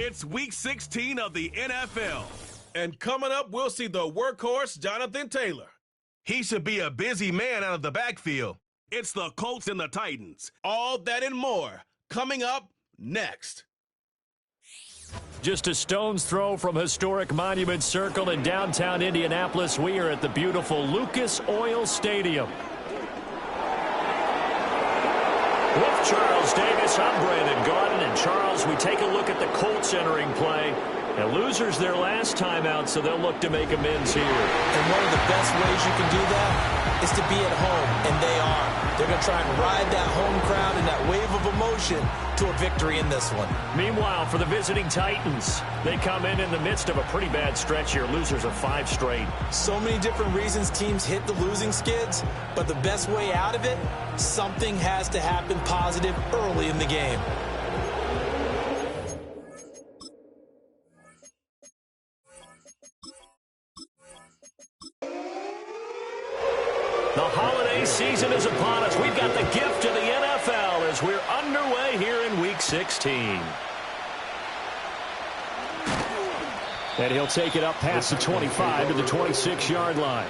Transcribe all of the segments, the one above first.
It's Week 16 of the NFL. And coming up, we'll see the workhorse, Jonathan Taylor. He should be a busy man out of the backfield. It's the Colts and the Titans. All that and more coming up next. Just a stone's throw from historic Monument Circle in downtown Indianapolis. We are at the beautiful Lucas Oil Stadium. With Charles Davis, I'm Brandon Gaudin. And Charles, we take a look at the Colts entering play. And losers their last time out, so they'll look to make amends here. And one of the best ways you can do that is to be at home, and they are. They're going to try and ride that home crowd and that wave of emotion to a victory in this one. Meanwhile, for the visiting Titans, they come in the midst of a pretty bad stretch here. Losers of 5 straight. So many different reasons teams hit the losing skids, but the best way out of it, something has to happen positive early in the game. The holiday season is upon us. We've got the gift of the NFL as we're underway here in Week 16. And he'll take it up past the 25 to the 26-yard line.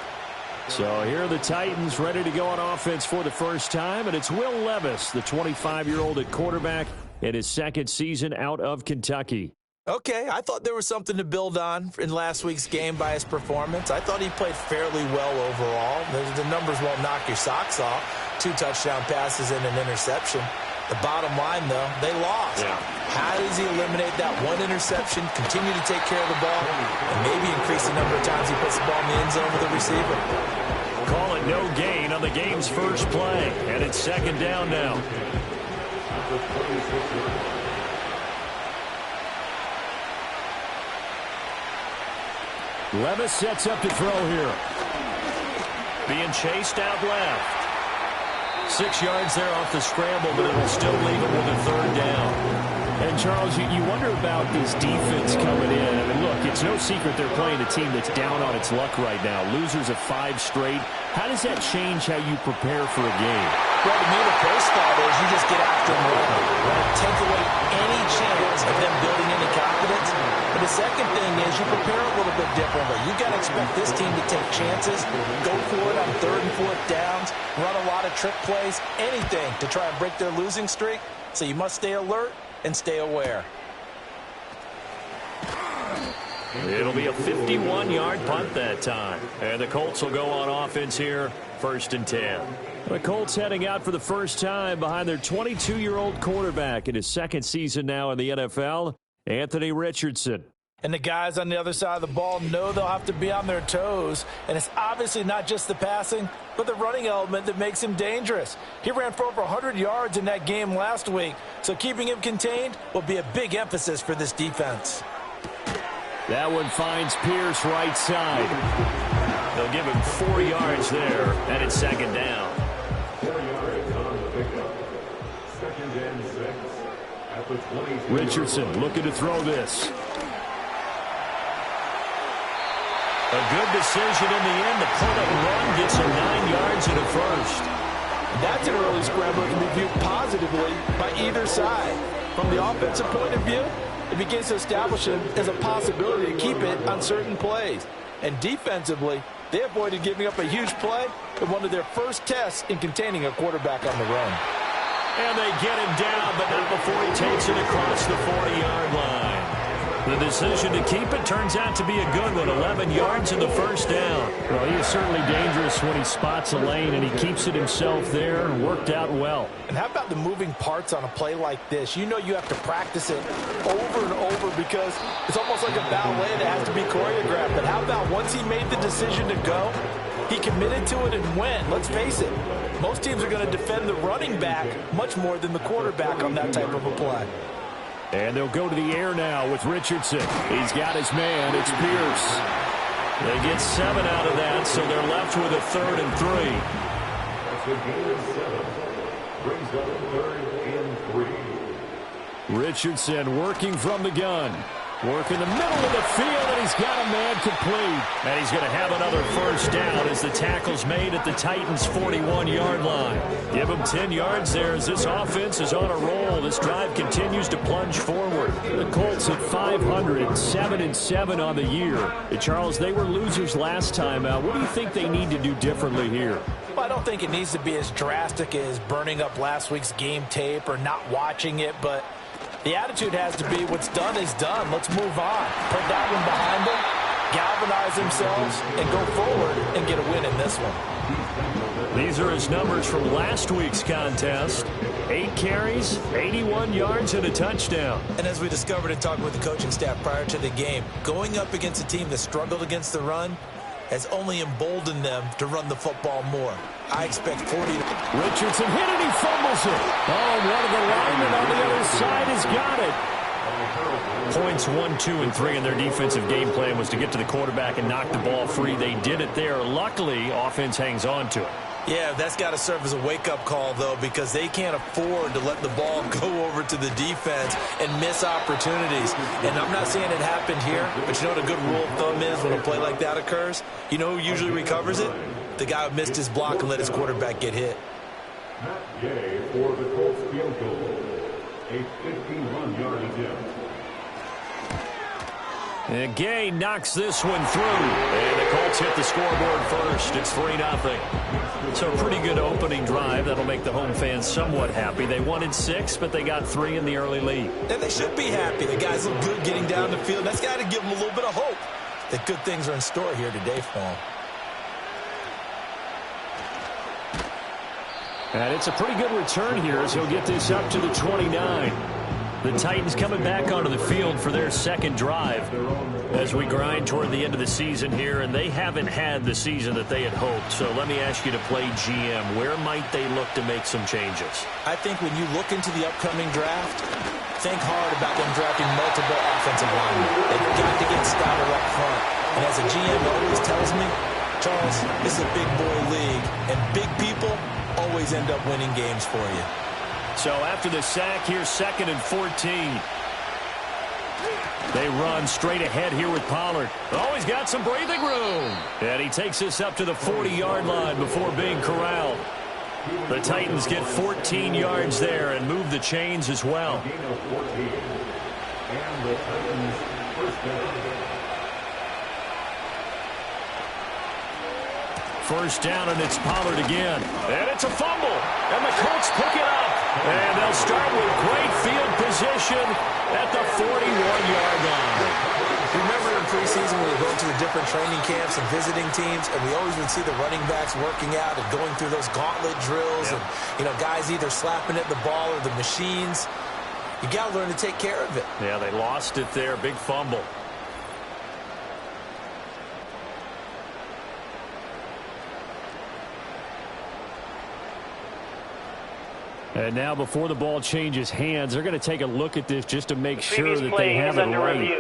So here are the Titans ready to go on offense for the first time. And it's Will Levis, the 25-year-old at quarterback, in his second season out of Kentucky. Okay, I thought there was something to build on in last week's game by his performance. I thought he played fairly well overall. The numbers won't knock your socks off. 2 touchdown passes and an interception. The bottom line, though, they lost. Yeah. How does he eliminate that one interception, continue to take care of the ball, and maybe increase the number of times he puts the ball in the end zone with the receiver? Call it no gain on the game's first play, and it's second down now. Levis sets up to throw here. Being chased out left. 6 yards there off the scramble, but it'll still leave him with a third down. And, Charles, you wonder about this defense coming in. I mean, look, it's no secret they're playing a team that's down on its luck right now. Losers of 5 straight. How does that change how you prepare for a game? Well, to me, the first thought is you just get after them running. Right? Take away any chance of them building any confidence. But the second thing is you prepare a little bit differently. You got to expect this team to take chances, go for it on 3rd and 4th downs, run a lot of trick plays, anything to try and break their losing streak. So you must stay alert and stay aware. It'll be a 51-yard punt that time. And the Colts will go on offense here, 1st and 10. The Colts heading out for the first time behind their 22-year-old quarterback in his second season now in the NFL, Anthony Richardson. And the guys on the other side of the ball know they'll have to be on their toes. And it's obviously not just the passing, but the running element that makes him dangerous. He ran for over 100 yards in that game last week, so keeping him contained will be a big emphasis for this defense. That one finds Pierce right side. They'll give him 4 yards there, and it's second down. 4 yards on the pickup. 2nd and 6 at the 20. Richardson looking to throw this. A good decision in the end. The pull and run gets him 9 yards and a first. That's an early scramble that can be viewed positively by either side. From the offensive point of view, it begins to establish him as a possibility to keep it on certain plays. And defensively, they avoided giving up a huge play in one of their first tests in containing a quarterback on the run. And they get him down, but not before he takes it across the 40-yard line. The decision to keep it turns out to be a good one. 11 yards in the first down. Well, he is certainly dangerous when he spots a lane, and he keeps it himself there and worked out well. And how about the moving parts on a play like this? You know you have to practice it over and over because it's almost like a ballet that has to be choreographed. But how about once he made the decision to go, he committed to it and went. Let's face it, most teams are going to defend the running back much more than the quarterback on that type of a play. And they'll go to the air now with Richardson. He's got his man. It's Pierce. They get 7 out of that, so they're left with a 3rd and 3. That's a gain of 7. Brings up 3rd and 3. Richardson working from the gun. Work in the middle of the field, and he's got a man complete. And he's going to have another first down as the tackle's made at the Titans' 41-yard line. Give him 10 yards there as this offense is on a roll. This drive continues to plunge forward. The Colts at 500, 7-7 on the year. Charles, they were losers last time out. What do you think they need to do differently here? Well, I don't think it needs to be as drastic as burning up last week's game tape or not watching it, but the attitude has to be what's done is done. Let's move on. Put that one behind them, galvanize themselves, and go forward and get a win in this one. These are his numbers from last week's contest. 8 carries, 81 yards, and a touchdown. And as we discovered in talking with the coaching staff prior to the game, going up against a team that struggled against the run has only emboldened them to run the football more. I expect 40. Richardson hit it, he fumbles it. Oh, one of the linemen on the other side has got it. Points 1, 2, and 3 in their defensive game plan was to get to the quarterback and knock the ball free. They did it there. Luckily, offense hangs on to it. Yeah, that's got to serve as a wake-up call, though, because they can't afford to let the ball go over to the defense and miss opportunities. And I'm not saying it happened here, but you know what a good rule of thumb is when a play like that occurs? You know who usually recovers it? The guy who missed his block and let his quarterback get hit. Matt Gay for the Colts field goal. A 51-yard attempt. And Gay knocks this one through. And the Colts hit the scoreboard first. It's 3-0. So a pretty good opening drive. That'll make the home fans somewhat happy. They wanted 6, but they got 3 in the early lead. And they should be happy. The guys look good getting down the field. That's got to give them a little bit of hope that good things are in store here today for them. And it's a pretty good return here as he'll get this up to the 29. The Titans coming back onto the field for their second drive as we grind toward the end of the season here, and they haven't had the season that they had hoped. So let me ask you to play GM. Where might they look to make some changes? I think when you look into the upcoming draft, think hard about them drafting multiple offensive linemen. They've got to get stouter up front. And as a GM always tells me, Charles, this is a big boy league, and big people always end up winning games for you. So after the sack, here's 2nd and 14. They run straight ahead here with Pollard. Oh, he's got some breathing room. And he takes this up to the 40-yard line before being corralled. The Titans get 14 yards there and move the chains as well. And the Titans first down. First down, and it's Pollard again. And it's a fumble. And the Colts pick it up. And they'll start with great field position at the 41-yard line. Remember in preseason when we go to the different training camps and visiting teams, and we always would see the running backs working out and going through those gauntlet drills, and guys either slapping at the ball or the machines. You got to learn to take care of it. Yeah, they lost it there. Big fumble. And now before the ball changes hands, they're going to take a look at this just to make sure that they have it right.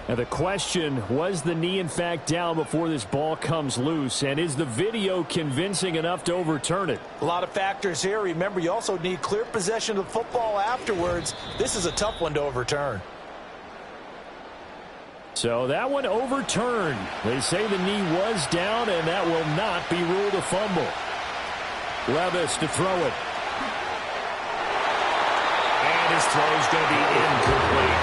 Now the question, was the knee in fact down before this ball comes loose? And is the video convincing enough to overturn it? A lot of factors here. Remember, you also need clear possession of the football afterwards. This is a tough one to overturn. So that one overturned. They say the knee was down, and that will not be ruled a fumble. Levis to throw it. And his throw is going to be incomplete.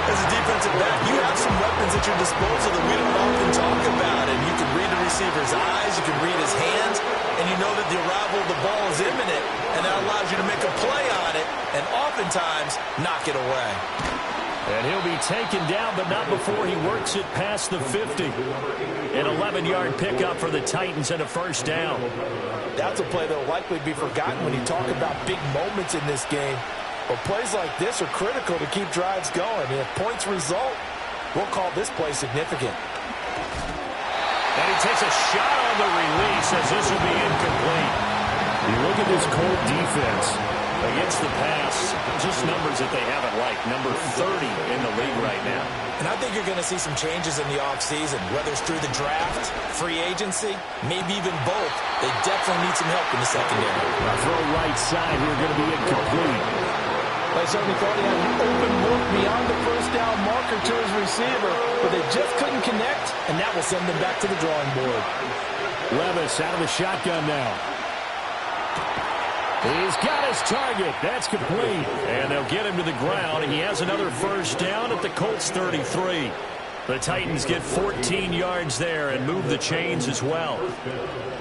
As a defensive back, you have some weapons at your disposal that we don't often talk about. And you can read the receiver's eyes, you can read his hands, and you know that the arrival of the ball is imminent. And that allows you to make a play on it and oftentimes knock it away. And he'll be taken down, but not before he works it past the 50. An 11-yard pickup for the Titans and a first down. That's a play that will likely be forgotten when you talk about big moments in this game. But plays like this are critical to keep drives going. And if points result, we'll call this play significant. And he takes a shot on the release as this will be incomplete. You look at this Colt defense against the pass, just numbers that they haven't liked. Number 30 in the league right now. And I think you're going to see some changes in the offseason, whether it's through the draft, free agency, maybe even both. They definitely need some help in the secondary. A throw right side here going to be incomplete. They certainly thought he had an open look beyond the first down marker to his receiver, but they just couldn't connect, and that will send them back to the drawing board. Levis out of the shotgun now. He's got his target. That's complete. And they'll get him to the ground. He has another first down at the Colts 33. The Titans get 14 yards there and move the chains as well.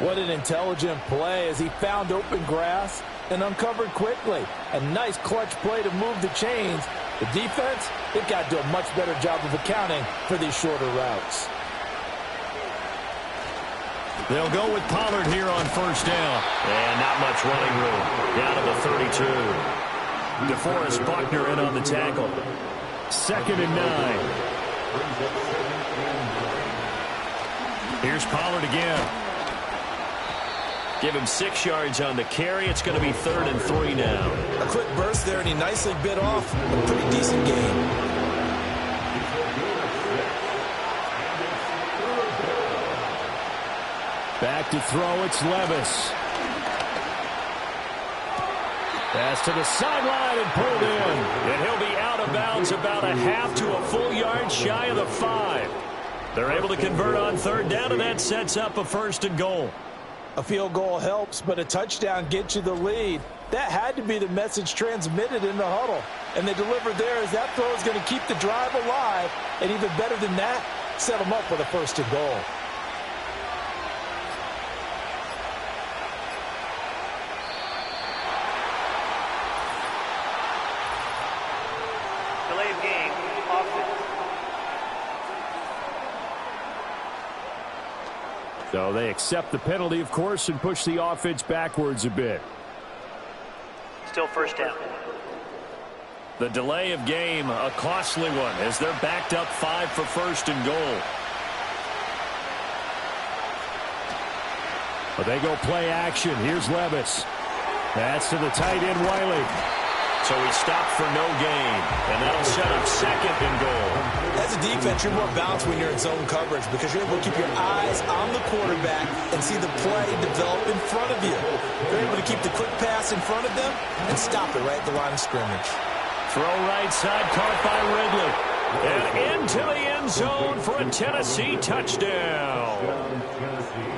What an intelligent play as he found open grass and uncovered quickly. A nice clutch play to move the chains. The defense, they've got to do a much better job of accounting for these shorter routes. They'll go with Pollard here on first down. And not much running room. Down to the 32. DeForest Buckner in on the tackle. 2nd and 9. Here's Pollard again. Give him 6 yards on the carry. It's going to be 3rd and 3 now. A quick burst there, and he nicely bit off a pretty decent game. Back to throw, it's Levis. Pass to the sideline and pulled in. And he'll be out of bounds about a half to a full yard shy of the 5. They're able to convert on 3rd down, and that sets up a 1st and goal. A field goal helps, but a touchdown gets you the lead. That had to be the message transmitted in the huddle. And they delivered there as that throw is going to keep the drive alive. And even better than that, set them up with a 1st and goal. Delay of game, offense. So they accept the penalty, of course, and push the offense backwards a bit. Still 1st down. The delay of game, a costly one, as they're backed up 5 for 1st and goal. But they go play action. Here's Levis. That's to the tight end, Wiley. So he stopped for no gain, and that'll set up 2nd and goal. As a defense, you're more balanced when you're in zone coverage because you're able to keep your eyes on the quarterback and see the play develop in front of you. You're able to keep the quick pass in front of them and stop it right at the line of scrimmage. Throw right side, caught by Ridley. And into the end zone for a Tennessee touchdown.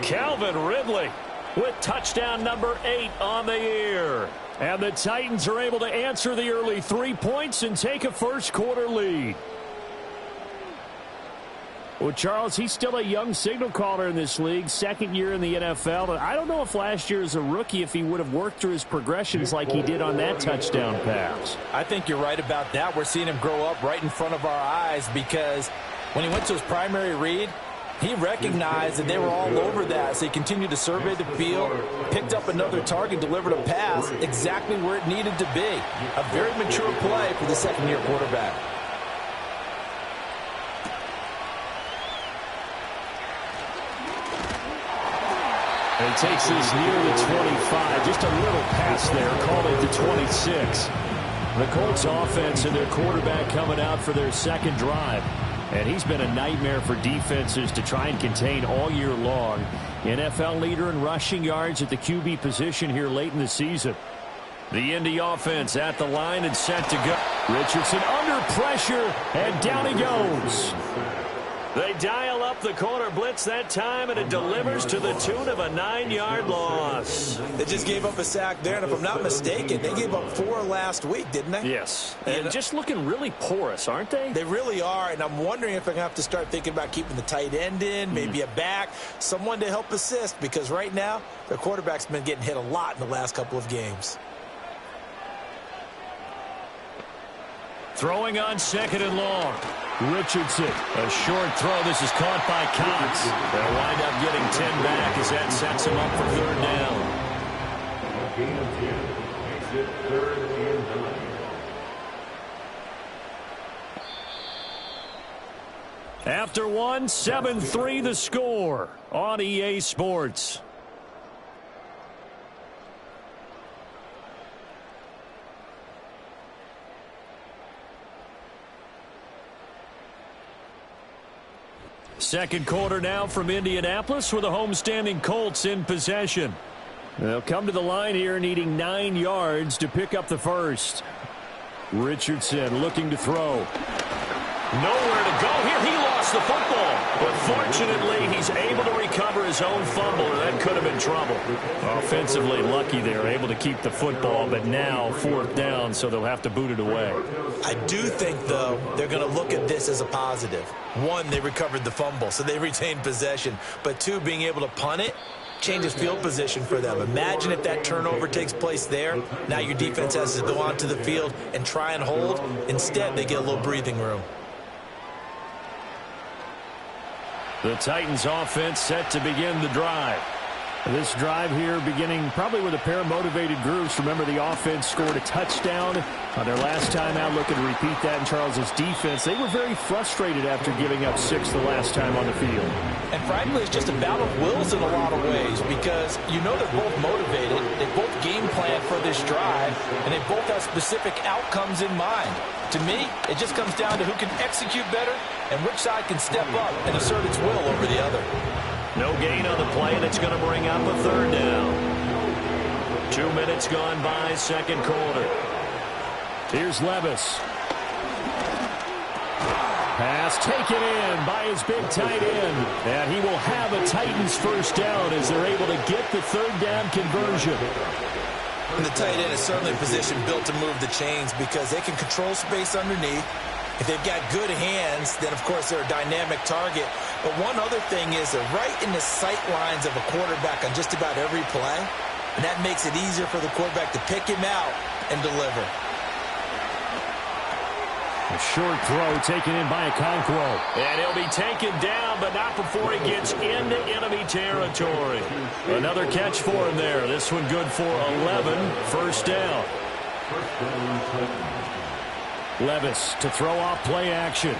Calvin Ridley with touchdown number 8 on the year. And the Titans are able to answer the early 3 points and take a first-quarter lead. Well, Charles, he's still a young signal caller in this league, 2nd year in the NFL. And I don't know if last year as a rookie if he would have worked through his progressions like he did on that touchdown pass. I think you're right about that. We're seeing him grow up right in front of our eyes because when he went to his primary read, he recognized that they were all over that, so he continued to survey the field, picked up another target, delivered a pass exactly where it needed to be. A very mature play for the 2nd-year quarterback. And he takes this near the 25. Just a little pass there, called it the 26. The Colts offense and their quarterback coming out for their 2nd drive. And he's been a nightmare for defenses to try and contain all year long. NFL leader in rushing yards at the QB position here late in the season. The Indy offense at the line and set to go. Richardson under pressure, and down he goes. They dial up the corner blitz that time, and it delivers to the tune of a 9-yard loss. They just gave up a sack there, and if I'm not mistaken, they gave up 4 last week, didn't they? Yes. And just looking really porous, aren't they? They really are, and I'm wondering if I'm going to have to start thinking about keeping the tight end in, maybe a back, someone to help assist, because right now, their quarterback's been getting hit a lot in the last couple of games. Throwing on 2nd and long. Richardson, a short throw. This is caught by Cox. They'll wind up getting 10 back as that sets him up for 3rd down. A gain of 10 makes it 3rd and 9. After one, 7-3 the score on EA Sports. Second quarter now from Indianapolis with the homestanding Colts in possession. They'll come to the line here needing 9 yards to pick up the first. Richardson looking to throw. Nowhere to go here. He lost lost the football. But fortunately, he's able to recover his own fumble, or that could have been trouble. Offensively lucky they're able to keep the football, but now 4th down, so they'll have to boot it away. I do think, though, they're going to look at this as a positive. 1, they recovered the fumble, so they retained possession. But 2, being able to punt it changes field position for them. Imagine if that turnover takes place there. Now your defense has to go onto the field and try and hold. Instead, they get a little breathing room. The Titans offense set to begin the drive. This drive here beginning probably with a pair of motivated groups. Remember, the offense scored a touchdown on their last time out, looking to repeat that in Charles's defense. They were very frustrated after giving up 6 the last time on the field. And frankly, it's just a battle of wills in a lot of ways, because you know they're both motivated, they both game plan for this drive, and they both have specific outcomes in mind. To me, it just comes down to who can execute better and which side can step up and assert its will over the other. No gain on the play, and it's going to bring up a 3rd down. 2 minutes gone by, 2nd quarter. Here's Levis. Pass taken in by his big tight end. And he will have a Titans 1st down as they're able to get the 3rd down conversion. And the tight end is certainly a position built to move the chains because they can control space underneath. If they've got good hands, then, of course, they're a dynamic target. But one other thing is they're right in the sight lines of a quarterback on just about every play, and that makes it easier for the quarterback to pick him out and deliver. A short throw taken in by Okonkwo. And he'll be taken down, but not before he gets into enemy territory. Another catch for him there. This one good for 11, 1st down. Levis to throw off play action.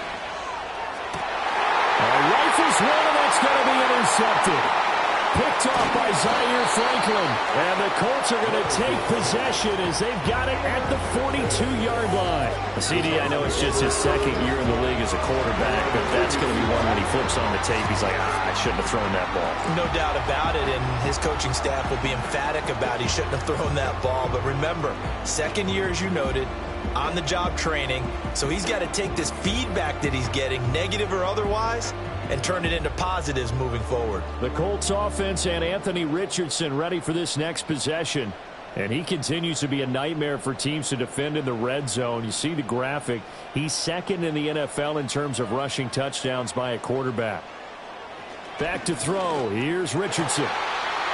Rifles one, and that's going to be intercepted. Picked off by Zaire Franklin. And the Colts are going to take possession as they've got it at the 42-yard line. CD, I know it's just his 2nd year in the league as a quarterback, but that's going to be one when he flips on the tape. He's like, I shouldn't have thrown that ball. No doubt about it, and his coaching staff will be emphatic about he shouldn't have thrown that ball. But remember, 2nd year, as you noted, on-the-job training, so he's got to take this feedback that he's getting, negative or otherwise, and turn it into positives moving forward. The Colts offense and Anthony Richardson ready for this next possession. And he continues to be a nightmare for teams to defend in the red zone. You see the graphic. He's 2nd in the NFL in terms of rushing touchdowns by a quarterback. Back to throw. Here's Richardson.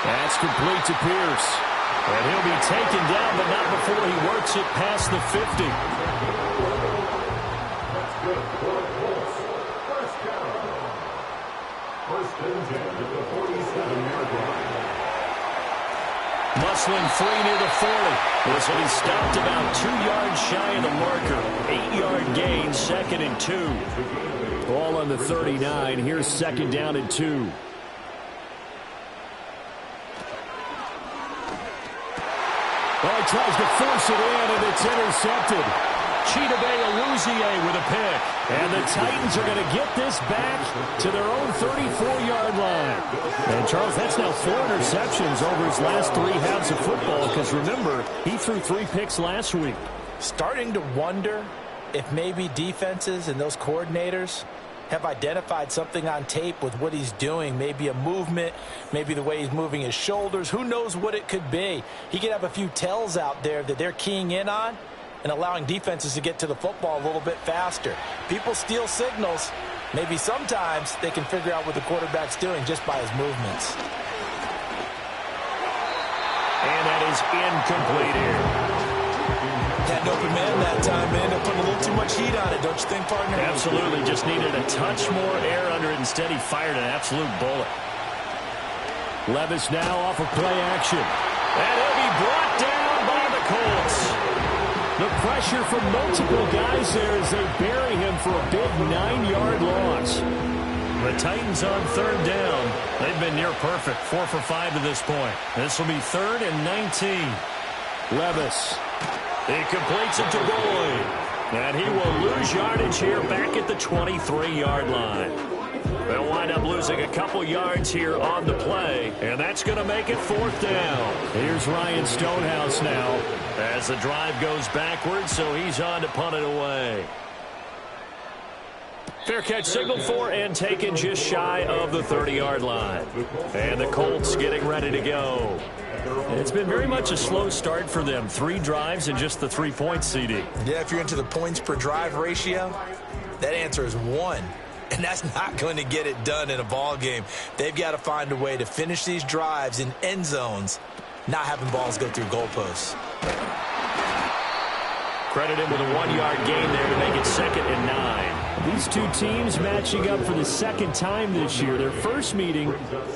That's complete to Pierce. And he'll be taken down, but not before he works it past the 50. Muslim free near the 40. This will be stopped about 2 yards shy of the marker. 8-yard gain, 2nd and 2. Ball on the 39. Here's 2nd down and 2. Well, he tries to force it in, and it's intercepted. Chidobe with a pick. And the Titans are going to get this back to their own 34-yard line. And, Charles, that's now 4 interceptions over his last 3 halves of football because, remember, he threw 3 picks last week. Starting to wonder if maybe defenses and those coordinators have identified something on tape with what he's doing. Maybe a movement, maybe the way he's moving his shoulders. Who knows what it could be? He could have a few tells out there that they're keying in on and allowing defenses to get to the football a little bit faster. People steal signals. Maybe sometimes they can figure out what the quarterback's doing just by his movements. And that is incomplete here. Had an open man that time, man. They're putting a little too much heat on it, don't you think, partner? Absolutely. Just needed a touch more air under it. Instead, he fired an absolute bullet. Levis now off of play action. And he'll be brought down by the Colts. The pressure from multiple guys there as they bury him for a big 9-yard loss. The Titans on 3rd down. They've been near perfect. 4 for 5 to this point. This will be 3rd and 19. Levis. He completes it to Boyd. And he will lose yardage here back at the 23-yard line. They'll wind up losing a couple yards here on the play. And that's going to make it 4th down. Here's Ryan Stonehouse now as the drive goes backwards, so he's on to punt it away. Fair catch signaled for and taken just shy of the 30-yard line. And the Colts getting ready to go. It's been very much a slow start for them. 3 drives and just the 3 points, CD. Yeah, if you're into the points per drive ratio, that answer is 1. And that's not going to get it done in a ball game. They've got to find a way to finish these drives in end zones, not having balls go through goalposts. Credit him with a 1-yard gain there to make it 2nd and 9. These two teams matching up for the second time this year. Their first meeting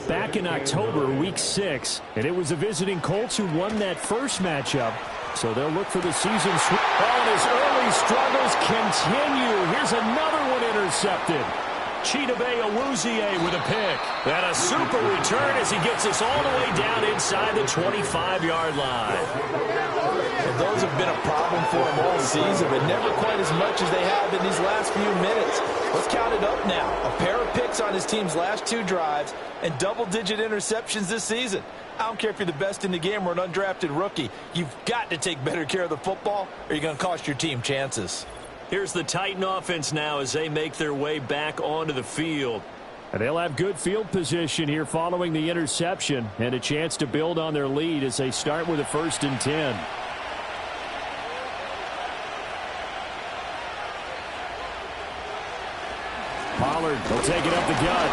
back in October, week 6. And it was the visiting Colts who won that first matchup. So they'll look for the season sweep. Oh, and his early struggles continue. Here's another one intercepted. Chidobe Awuzie with a pick. And a super return as he gets us all the way down inside the 25-yard line. And those have been a problem for him all season, but never quite as much as they have in these last few minutes. Let's count it up now. A pair of picks on his team's last 2 drives and double-digit interceptions this season. I don't care if you're the best in the game or an undrafted rookie. You've got to take better care of the football or you're going to cost your team chances. Here's the Titan offense now as they make their way back onto the field. And they'll have good field position here following the interception and a chance to build on their lead as they start with a 1st and 10. Pollard will take it up the gut.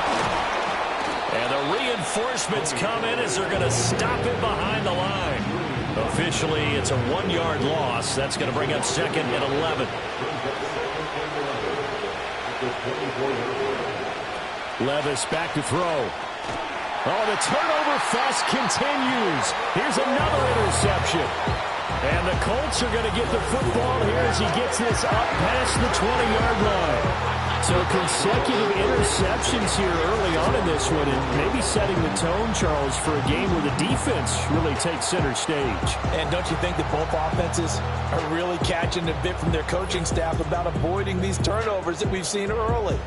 And the reinforcements come in as they're going to stop it behind the line. Officially, it's a 1-yard loss. That's going to bring up 2nd and 11. Levis back to throw. Oh, the turnover fest continues. Here's another interception. And the Colts are going to get the football here as he gets this up past the 20-yard line. So consecutive interceptions here early on in this one, and maybe setting the tone, Charles, for a game where the defense really takes center stage. And don't you think that both offenses are really catching a bit from their coaching staff about avoiding these turnovers that we've seen early?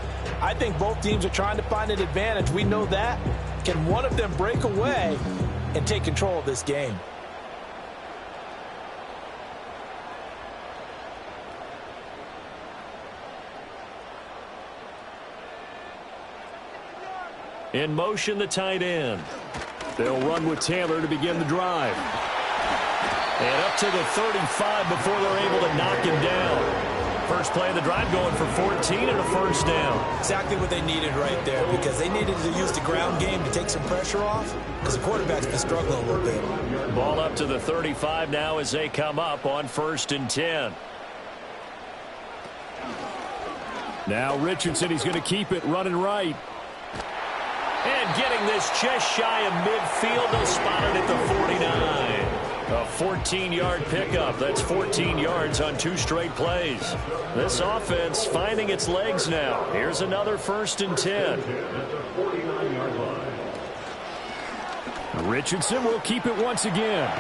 I think both teams are trying to find an advantage. We know that. Can one of them break away and take control of this game? In motion, the tight end. They'll run with Taylor to begin the drive. And up to the 35 before they're able to knock him down. First play of the drive going for 14 and a 1st down. Exactly what they needed right there, because they needed to use the ground game to take some pressure off, because the quarterback's been struggling a little bit. Ball up to the 35 now as they come up on 1st and 10. Now Richardson, he's going to keep it running right. And getting this just shy of midfield, they'll spot it at the 49. A 14-yard pickup. That's 14 yards on 2 straight plays. This offense finding its legs now. Here's another 1st and 10. Richardson will keep it once again.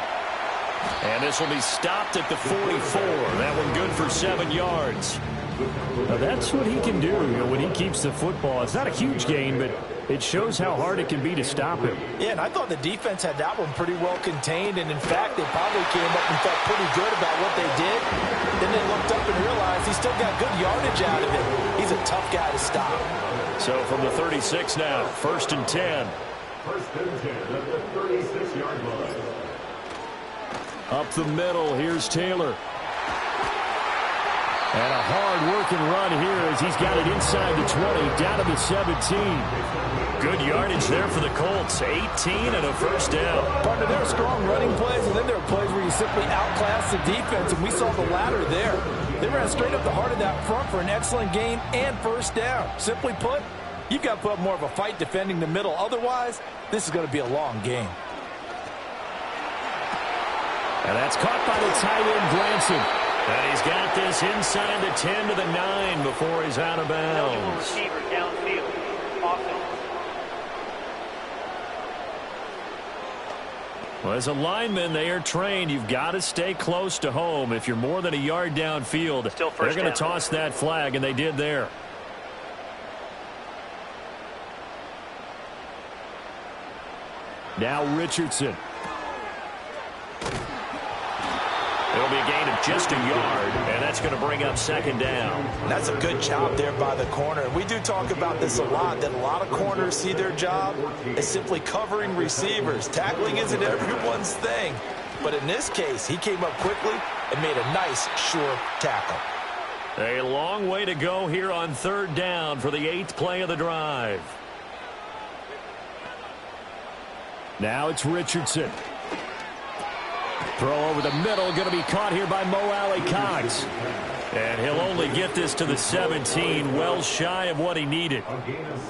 And this will be stopped at the 44. That one good for 7 yards. Now that's what he can do, when he keeps the football. It's not a huge gain, but it shows how hard it can be to stop him. Yeah, and I thought the defense had that one pretty well contained, and in fact, they probably came up and felt pretty good about what they did. Then they looked up and realized he still got good yardage out of it. He's a tough guy to stop. So from the 36 now, 1st and 10. 1st and 10 at the 36-yard line. Up the middle, here's Taylor. And a hard-working run here as he's got it inside the 20, down to the 17. Good yardage there for the Colts. 18 and a 1st down. Partner, there are strong running plays, and then there are plays where you simply outclass the defense, and we saw the latter there. They ran straight up the heart of that front for an excellent gain and 1st down. Simply put, you've got to put up more of a fight defending the middle. Otherwise, this is going to be a long game. And that's caught by the tight end, Glanson. And he's got this inside the 10 to the 9 before he's out of bounds. Receiver downfield. Offense. Well, as a lineman, they are trained. You've got to stay close to home. If you're more than a yard downfield, they're going to toss that flag, and they did there. Now Richardson. It'll be a gain of just a yard, and that's going to bring up second down. That's a good job there by the corner. We do talk about this a lot, that a lot of corners see their job as simply covering receivers. Tackling isn't everyone's thing. But in this case, he came up quickly and made a nice, sure tackle. A long way to go here on third down for the 8th play of the drive. Now it's Richardson. Throw over the middle, going to be caught here by Mo Alley-Cox. And he'll only get this to the 17, well shy of what he needed.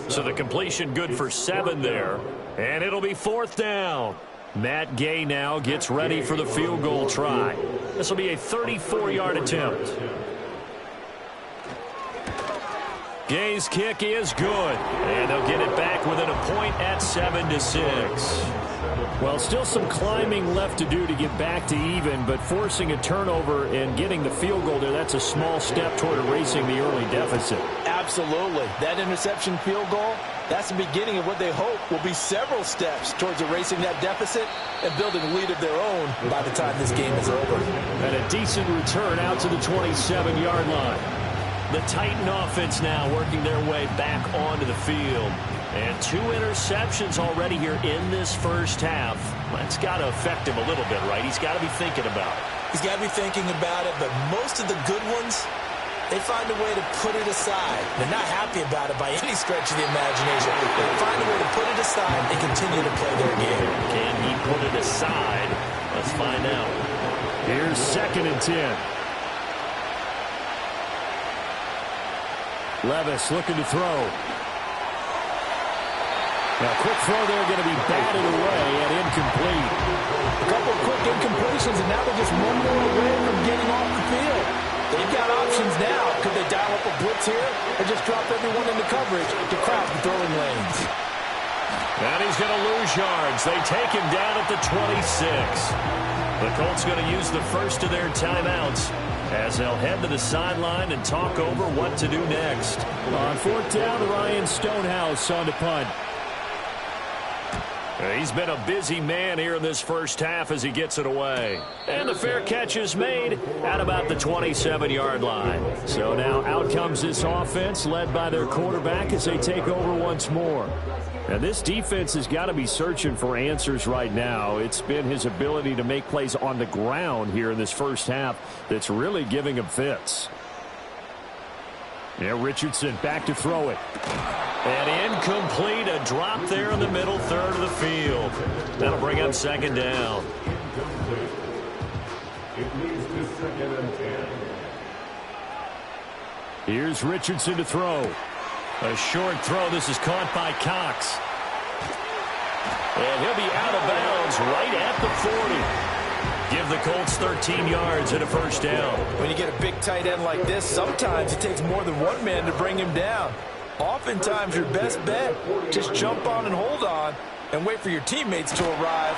So the completion good for 7 there. And it'll be 4th down. Matt Gay now gets ready for the field goal try. This will be a 34-yard attempt. Gay's kick is good. And they'll get it back within a point at 7-6. Well, still some climbing left to do to get back to even, but forcing a turnover and getting the field goal there, that's a small step toward erasing the early deficit. Absolutely. That interception field goal, that's the beginning of what they hope will be several steps towards erasing that deficit and building a lead of their own by the time this game is over. And a decent return out to the 27-yard line. The Titan offense now working their way back onto the field. And 2 interceptions already here in this first half. That's got to affect him a little bit, right? He's got to be thinking about it. He's got to be thinking about it, but most of the good ones, they find a way to put it aside. They're not happy about it by any stretch of the imagination. They find a way to put it aside and continue to play their game. Can he put it aside? Let's find out. Here's 2nd and 10. Levis looking to throw. Now, quick throw there, going to be batted away and incomplete. A couple of quick incompletions, and now they're just one more away from getting off the field. They've got options now. Could they dial up a blitz here or just drop everyone into coverage to crowd the throwing lanes? And he's going to lose yards. They take him down at the 26. The Colts going to use the first of their timeouts as they'll head to the sideline and talk over what to do next. On 4th down, Ryan Stonehouse on the punt. He's been a busy man here in this first half as he gets it away. And the fair catch is made at about the 27-yard line. So now out comes this offense led by their quarterback as they take over once more. And this defense has got to be searching for answers right now. It's been his ability to make plays on the ground here in this first half that's really giving him fits. Yeah, Richardson back to throw it. And incomplete, a drop there in the middle third of the field. That'll bring up second down. It leads to 2nd and 10. Here's Richardson to throw. A short throw. This is caught by Cox. And he'll be out of bounds right at the 40. Give the Colts 13 yards and a first down. When you get a big tight end like this, sometimes it takes more than one man to bring him down. Oftentimes your best bet, just jump on and hold on and wait for your teammates to arrive.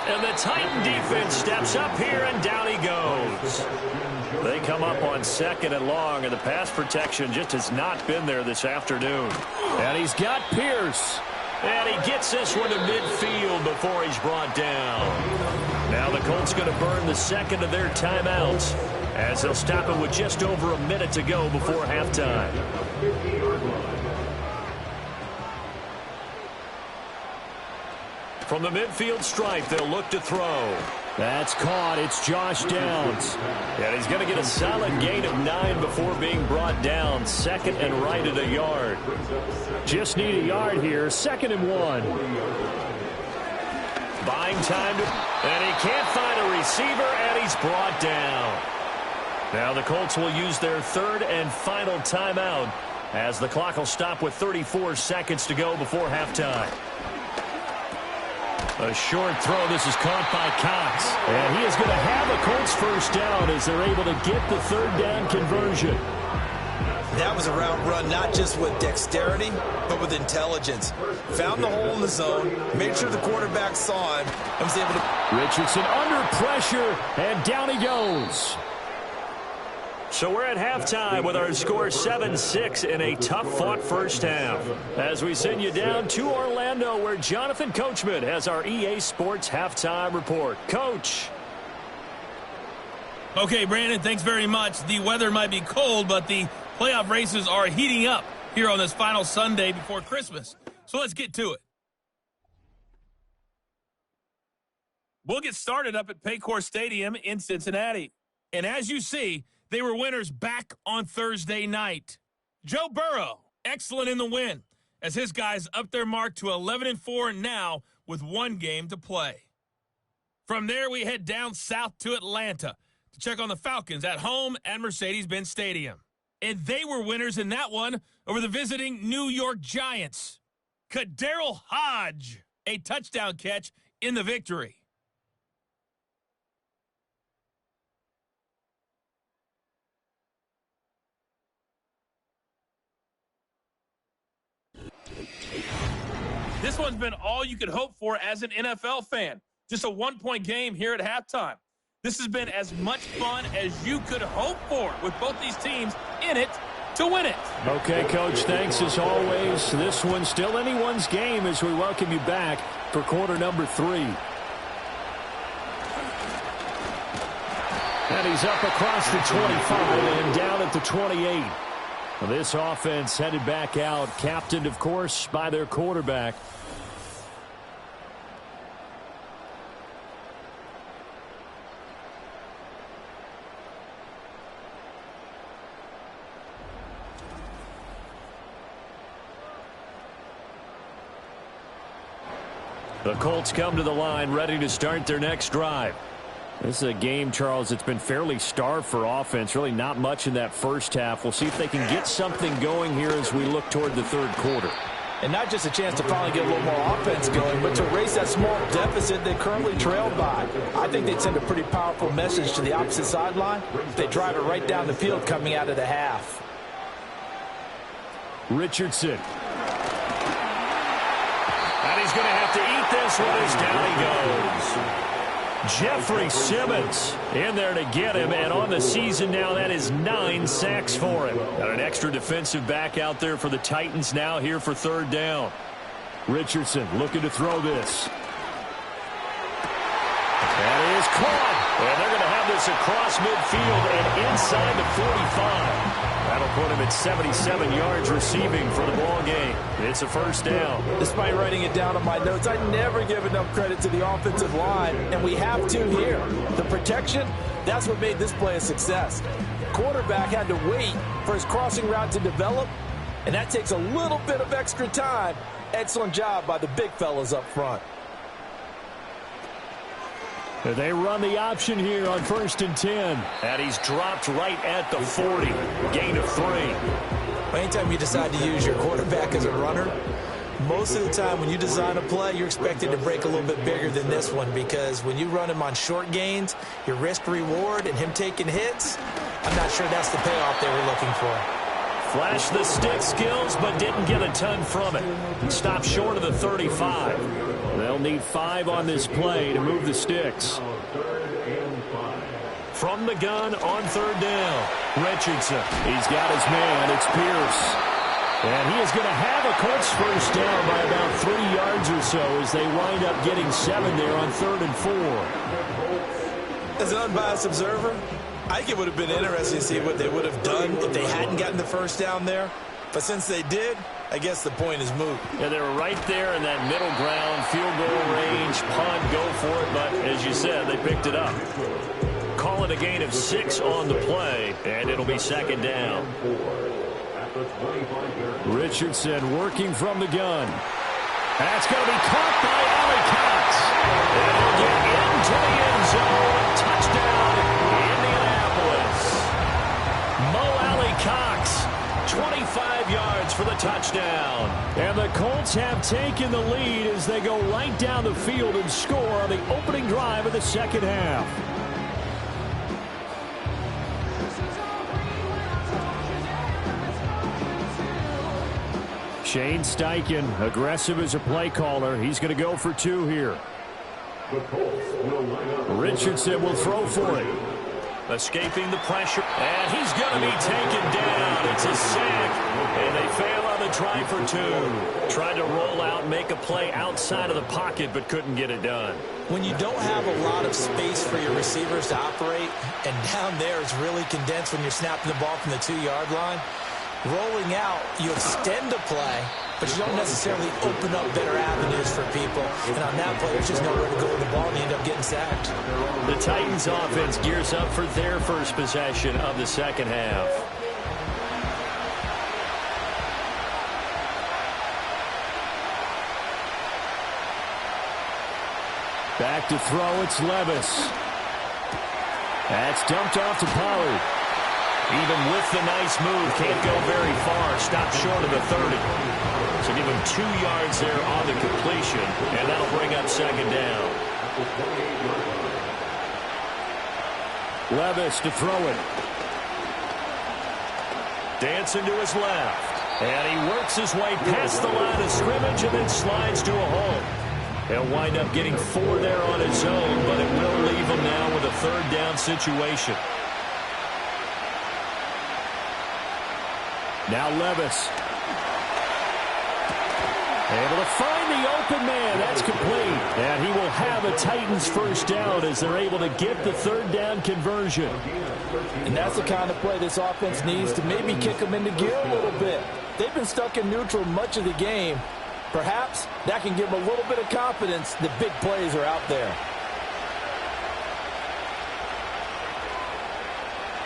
And the Titan defense steps up here, and down he goes. They come up on 2nd and long, and the pass protection just has not been there this afternoon. And he's got Pierce. And he gets this one to midfield before he's brought down. Now the Colts going to burn the 2nd of their timeouts as they'll stop it with just over a minute to go before halftime. From the midfield stripe, they'll look to throw. That's caught. It's Josh Downs. And he's going to get a solid gain of 9 before being brought down. 2nd and right at a yard. Just need a yard here. 2nd and 1. Buying time and he can't find a receiver, and he's brought down. Now the Colts will use their 3rd and final timeout as the clock will stop with 34 seconds to go before halftime. A short throw. This is caught by Cox. And he is going to have a Colts first down as they're able to get the 3rd down conversion. That was a route run not just with dexterity, but with intelligence. Found the hole in the zone, made sure the quarterback saw him, and was able to... Richardson under pressure, and down he goes. So we're at halftime with our score 7-6 in a tough-fought first half. As we send you down to Orlando, where Jonathan Coachman has our EA Sports halftime report. Coach. Okay, Brandon, thanks very much. The weather might be cold, but the playoff races are heating up here on this final Sunday before Christmas. So let's get to it. We'll get started up at Paycor Stadium in Cincinnati. And as you see, they were winners back on Thursday night. Joe Burrow, excellent in the win, as his guys up their mark to 11-4 now with one game to play. From there, we head down south to Atlanta to check on the Falcons at home at Mercedes-Benz Stadium. And they were winners in that one over the visiting New York Giants. Kadarrell Hodge, a touchdown catch in the victory. This one's been all you could hope for as an NFL fan. Just a one-point game here at halftime. This has been as much fun as you could hope for with both these teams in it to win it. Okay, Coach, thanks as always. This one's still anyone's game as we welcome you back for quarter number 3. And he's up across the 25 and down at the 28. This offense headed back out, captained, of course, by their quarterback. The Colts come to the line, ready to start their next drive. This is a game, Charles, it's been fairly starved for offense. Really not much in that first half. We'll see if they can get something going here as we look toward the third quarter. And not just a chance to finally get a little more offense going, but to erase that small deficit they currently trailed by. I think they'd send a pretty powerful message to the opposite sideline. They drive it right down the field coming out of the half. Richardson. And he's going to have to eat this one as down he goes. Jeffrey Simmons in there to get him, and on the season now, that is 9 sacks for him. Got an extra defensive back out there for the Titans now here for third down. Richardson looking to throw this. That is caught, and they're going to have this across midfield and inside the 45. That'll put him at 77 yards receiving for the ball game. It's a first down. Despite writing it down on my notes, I never give enough credit to the offensive line, and we have to here. The protection, that's what made this play a success. Quarterback had to wait for his crossing route to develop, and that takes a little bit of extra time. Excellent job by the big fellas up front. They run the option here on 1st and 10. And he's dropped right at the 40. Gain of 3. Anytime you decide to use your quarterback as a runner, most of the time when you design a play, you're expected to break a little bit bigger than this one, because when you run him on short gains, your risk-reward and him taking hits, I'm not sure that's the payoff they were looking for. Flashed the stick skills, but didn't get a ton from it. Stopped short of the 35. They'll need 5 on this play to move the sticks. From the gun on third down, Richardson. He's got his man. It's Pierce. And he is going to have a Colts first down by about 3 yards or so as they wind up getting 7 there on 3rd and 4. As an unbiased observer, I think it would have been interesting to see what they would have done if they hadn't gotten the first down there. But since they did, I guess the point is moot. Yeah, they were right there in that middle ground, field goal range, punt, go for it. But as you said, they picked it up. Call it a gain of 6 on the play, and it'll be second down. Richardson working from the gun. That's going to be caught by Ali Cox. And he'll get into the end zone. Touchdown, Indianapolis. Mo Ali Cox, 25 yards for the touchdown. And the Colts have taken the lead as they go right down the field and score on the opening drive of the second half. Shane Steichen, aggressive as a play caller. He's going to go for 2 here. Richardson will throw for it. Escaping the pressure, and he's going to be taken down. It's a sack, and they fail on the try for 2. Tried to roll out, make a play outside of the pocket, but couldn't get it done. When you don't have a lot of space for your receivers to operate, and down there it's really condensed when you're snapping the ball from the 2-yard line, rolling out, you extend the play, but you don't necessarily open up better avenues for people. And on that play, there's just nowhere to go with the ball, and you end up getting sacked. The Titans offense gears up for their first possession of the second half. Back to throw, it's Levis. That's dumped off to Pollard. Even with the nice move, can't go very far. Stopped short of the 30. So give him 2 yards there on the completion, and that'll bring up second down. Levis to throw it. Dancing to his left. And he works his way past the line of scrimmage and then slides to a hole. He'll wind up getting 4 there on his own, but it will leave him now with a third down situation. Now Levis. Able to find the open man. That's complete. And he will have a Titans first down as they're able to get the third down conversion. And that's the kind of play this offense needs to maybe kick them into gear a little bit. They've been stuck in neutral much of the game. Perhaps that can give them a little bit of confidence that big plays are out there.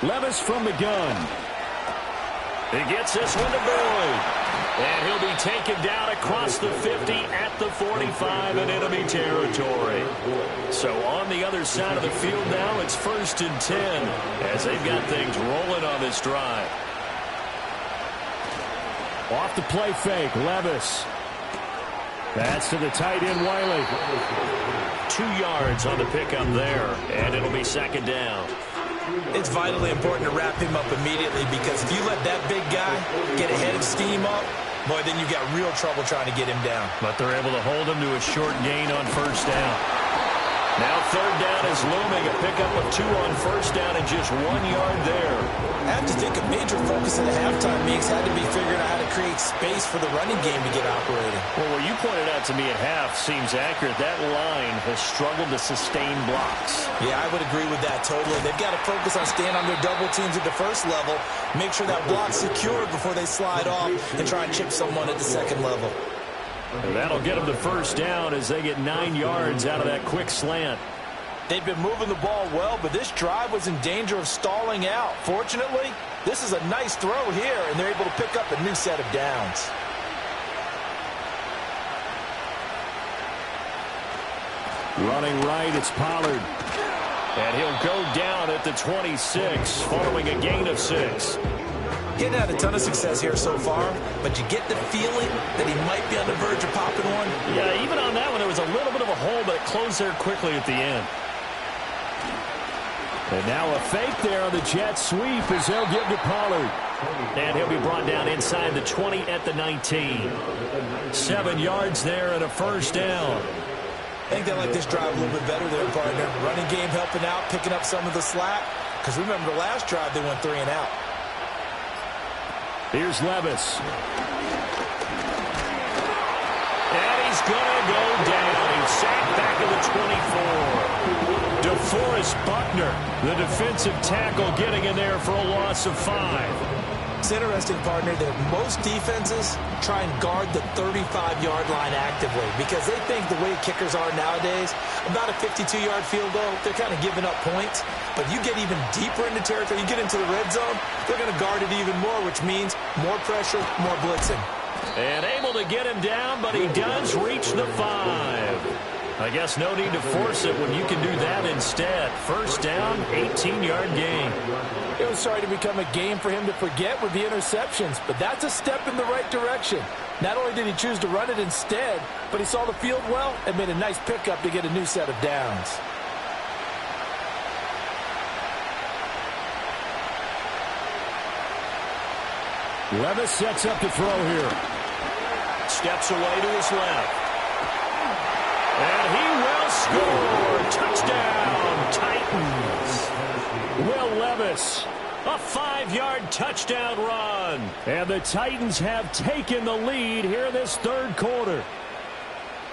Levis from the gun. He gets this one to Boyd. And he'll be taken down across the 50 at the 45 in enemy territory. So on the other side of the field now, it's 1st and 10 as they've got things rolling on this drive. Off the play fake, Levis. That's to the tight end, Wiley. 2 yards on the pickup there, and it'll be second down. It's vitally important to wrap him up immediately, because if you let that big guy get a head of steam up, boy, then you've got real trouble trying to get him down. But they're able to hold him to a short gain on first down. Now third down is looming. A pickup of 2 on first down and just 1 yard there. I have to think a major focus of the halftime meetings had to be figuring out how to create space for the running game to get operating. Well, what you pointed out to me at half seems accurate. That line has struggled to sustain blocks. Yeah, I would agree with that totally. They've got to focus on staying on their double teams at the first level, make sure that block's secured before they slide off and try and chip someone at the second level. And that'll get them the first down as they get 9 yards out of that quick slant. They've been moving the ball well, but this drive was in danger of stalling out. Fortunately, this is a nice throw here, and they're able to pick up a new set of downs. Running right, it's Pollard. And he'll go down at the 26 following a gain of 6. He hadn't had a ton of success here so far, but you get the feeling that he might be on the verge of popping one. Yeah, even on that one, there was a little bit of a hole, but it closed there quickly at the end. And now a fake there on the jet sweep as they'll give to Pollard. And he'll be brought down inside the 20 at the 19. 7 yards there and a first down. I think they like this drive a little bit better there, partner. Running game helping out, picking up some of the slack. Because remember, the last drive they went 3 and out. Here's Levis. And he's going to go down. He's sacked back to the 24. DeForest Buckner, the defensive tackle, getting in there for a loss of 5. It's interesting, partner, that most defenses try and guard the 35-yard line actively because they think the way kickers are nowadays, about a 52-yard field goal, they're kind of giving up points. But you get even deeper into territory, you get into the red zone, they're going to guard it even more, which means more pressure, more blitzing. And able to get him down, but he does reach the 5. I guess no need to force it when you can do that instead. First down, 18-yard gain. It was starting to become a game for him to forget with the interceptions, but that's a step in the right direction. Not only did he choose to run it instead, but he saw the field well and made a nice pickup to get a new set of downs. Levis sets up to throw here. Steps away to his left. And he will score. Touchdown, Titans. Well this. A 5-yard touchdown run. And the Titans have taken the lead here in this third quarter.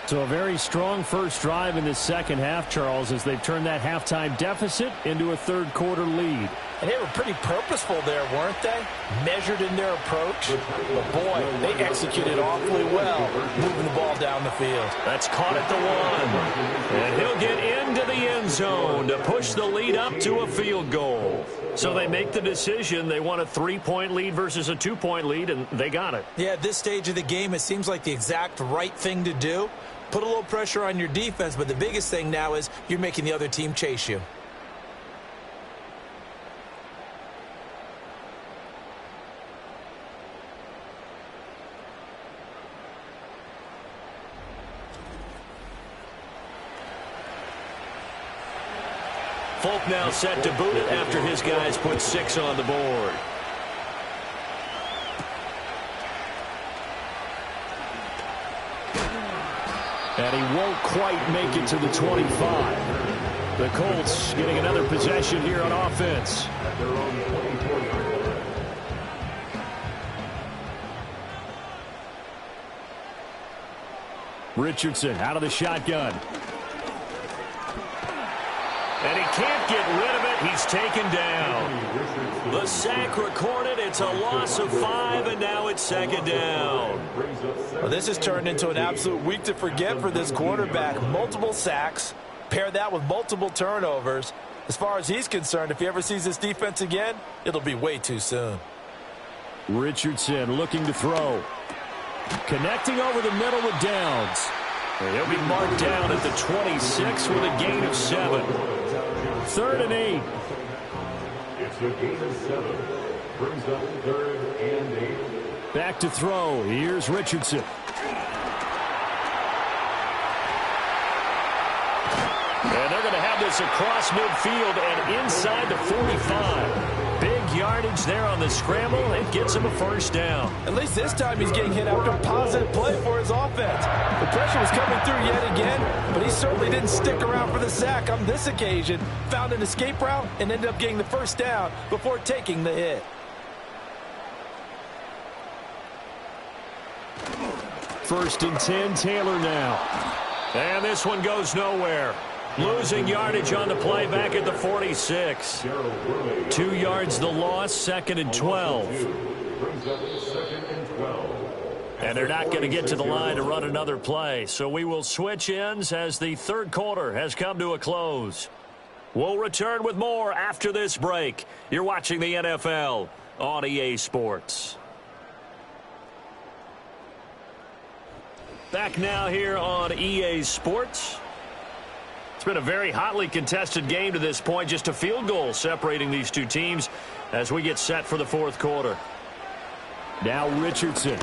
So a very strong first drive in this second half, Charles, as they've turned that halftime deficit into a third quarter lead. And they were pretty purposeful there, weren't they? Measured in their approach. But boy, they executed awfully well, moving the ball down the field. That's caught at the 1. And he'll get into the end zone to push the lead up to a field goal. So they make the decision. They want a 3-point lead versus a 2-point lead, and they got it. Yeah, at this stage of the game, it seems like the exact right thing to do. Put a little pressure on your defense, but the biggest thing now is you're making the other team chase you. Folk now set to boot it after his guys put 6 on the board. And he won't quite make it to the 25. The Colts getting another possession here on offense. Richardson out of the shotgun. And he can't get rid of it. He's taken down. The sack recorded. It's a loss of 5, and now it's second down. Well, this has turned into an absolute week to forget for this quarterback. Multiple sacks. Pair that with multiple turnovers. As far as he's concerned, if he ever sees this defense again, it'll be way too soon. Richardson looking to throw. Connecting over the middle with Downs. And he'll be marked down at the 26 with a gain of 7. 3rd and 8. It's a gain of 7. Brings up 3rd and 8. Back to throw. Here's Richardson. And they're going to have this across midfield and inside the 45. Big yardage there on the scramble. It gets him a first down. At least this time he's getting hit after a positive play for his offense. The pressure was coming through yet again, but he certainly didn't stick around for the sack on this occasion. Found an escape route and ended up getting the first down before taking the hit. First and 10, Taylor now. And this one goes nowhere. Losing yardage on the play back at the 46. 2 yards the loss, 2nd and 12. And they're not going to get to the line to run another play. So we will switch ends as the third quarter has come to a close. We'll return with more after this break. You're watching the NFL on EA Sports. Back now here on EA Sports. It's been a very hotly contested game to this point. Just a field goal separating these two teams as we get set for the fourth quarter. Now Richardson.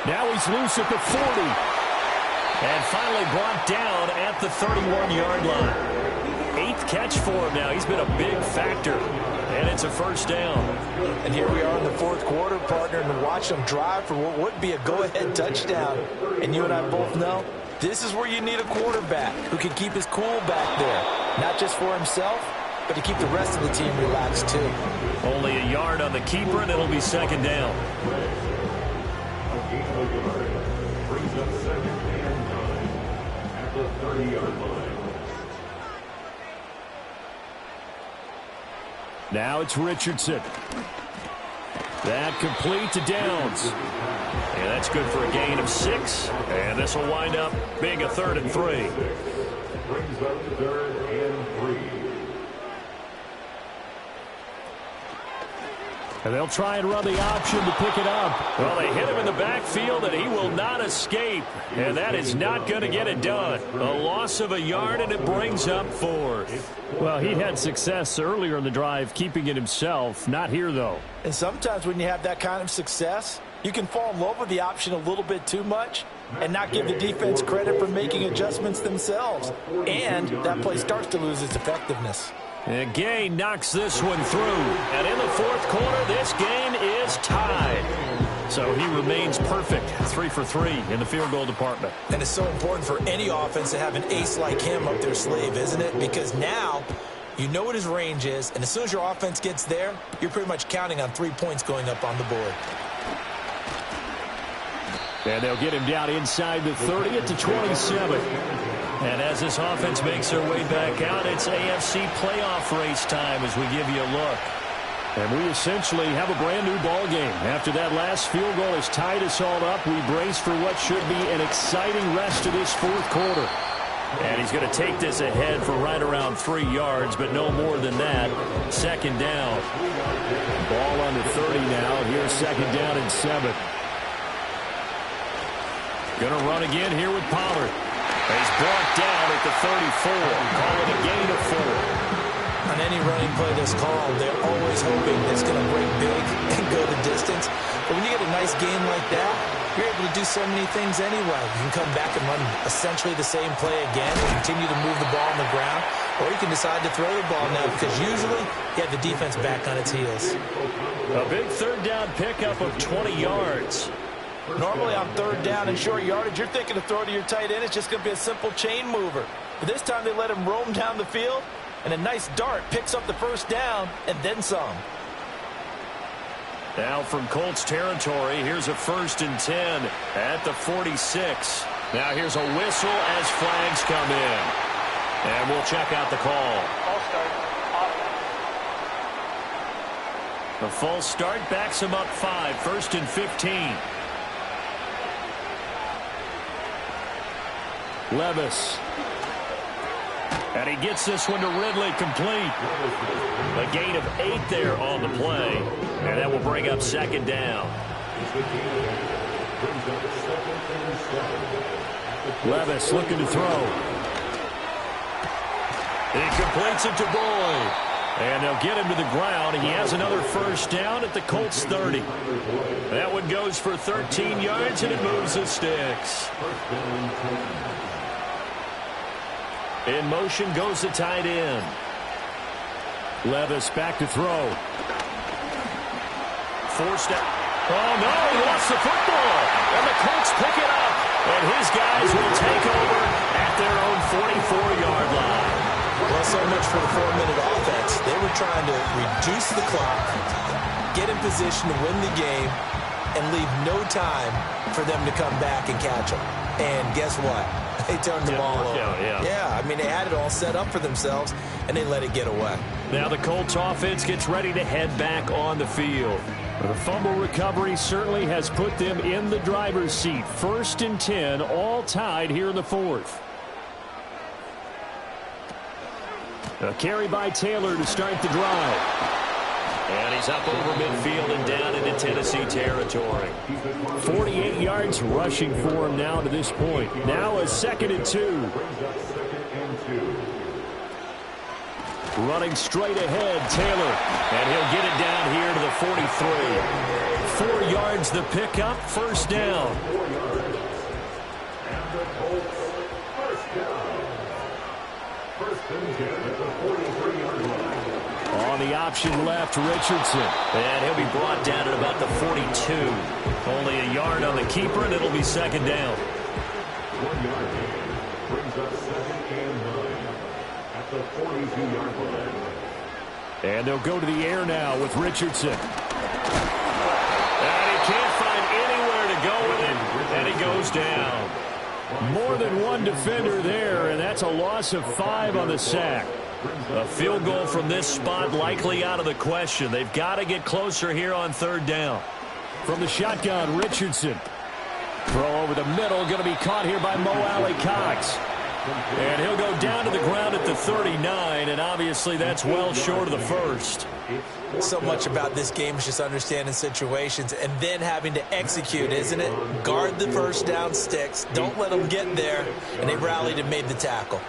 Now he's loose at the 40. And finally brought down at the 31-yard line. 8th catch for him now. He's been a big factor. And it's a first down. And here we are in the fourth quarter, partner, and watch them drive for what would be a go-ahead touchdown. And you and I both know this is where you need a quarterback who can keep his cool back there. Not just for himself, but to keep the rest of the team relaxed too. Only a yard on the keeper, and it'll be second down. Brings up 2nd and 9 at the 30-yard line. Now it's Richardson. That complete to Downs. And that's good for a gain of 6. And this will wind up being a 3rd and 3. Brings up 3rd and 3. And they'll try and run the option to pick it up. Well, they hit him in the backfield, and he will not escape. And that is not going to get it done. A loss of a yard, and it brings up 4th. Well, he had success earlier in the drive keeping it himself. Not here, though. And sometimes when you have that kind of success, you can fall in love with the option a little bit too much and not give the defense credit for making adjustments themselves. And that play starts to lose its effectiveness. And Gay knocks this one through. And in the fourth quarter, this game is tied. So he remains perfect, 3 for 3 in the field goal department. And it's so important for any offense to have an ace like him up their sleeve, isn't it? Because now You know what his range is, and as soon as your offense gets there, you're pretty much counting on 3 points going up on the board. And they'll get him down inside the 30 at the 27. And as this offense makes their way back out, it's AFC playoff race time as we give you a look. And we essentially have a brand-new ball game. After that last field goal has tied us all up, we brace for what should be an exciting rest of this fourth quarter. And he's going to take this ahead for right around 3 yards, but no more than that. Second down. Ball on the 30 now. Here's second down and 7. Going to run again here with Pollard. He's brought down at the 34. Call it a gain of 4. On any running play that's called, they're always hoping it's going to break big and go the distance. But when you get a nice game like that, you're able to do so many things anyway. You can come back and run essentially the same play again, continue to move the ball on the ground, or you can decide to throw the ball now because usually you have the defense back on its heels. A big third down pickup of 20 yards. Normally on third down and short yardage, you're thinking to throw to your tight end. It's just going to be a simple chain mover. But this time they let him roam down the field, and a nice dart picks up the first down and then some. Now from Colts territory, here's a 1st and 10 at the 46. Now here's a whistle as flags come in. And we'll check out the call. False start. Offense. The false start backs him up 5, 1st and 15. Levis. And he gets this one to Ridley complete. A gain of 8 there on the play. And that will bring up second down. Levis looking to throw. He completes it to Boyd. And they'll get him to the ground. He has another first down at the Colts 30. That one goes for 13 yards, and it moves the sticks. In motion goes the tight end. Levis back to throw. Forced out. Oh, no, he lost the football. And the Colts pick it up. And his guys will take over at their own 44-yard line. Well, so much for the 4-minute offense. They were trying to reduce the clock, get in position to win the game, and leave no time for them to come back and catch them. And guess what? They turned the ball over. Yeah, I mean, they had it all set up for themselves, and they let it get away. Now the Colts offense gets ready to head back on the field. The fumble recovery certainly has put them in the driver's seat. 1st and 10, all tied here in the 4th. A carry by Taylor to start the drive. And he's up over midfield and down into Tennessee territory. 48 yards rushing for him now to this point. Now a 2nd and 2. Running straight ahead, Taylor. And he'll get it down here to the 43. 4 yards the pickup, first down. On the option left, Richardson. And he'll be brought down at about the 42. Only a yard on the keeper, and it'll be second down. 1 yard gain brings up 2nd and 9 at the 42-yard line. And they'll go to the air now with Richardson. And he can't find anywhere to go with it, and he goes down. More than one defender there, and that's a loss of 5 on the sack. A field goal from this spot likely out of the question. They've got to get closer here on third down. From the shotgun, Richardson. Throw over the middle, going to be caught here by Mo Alley-Cox. And he'll go down to the ground at the 39, and obviously that's well short of the first. So much about this game is just understanding situations and then having to execute, isn't it? Guard the first down sticks. Don't let them get there. And they rallied and made the tackle.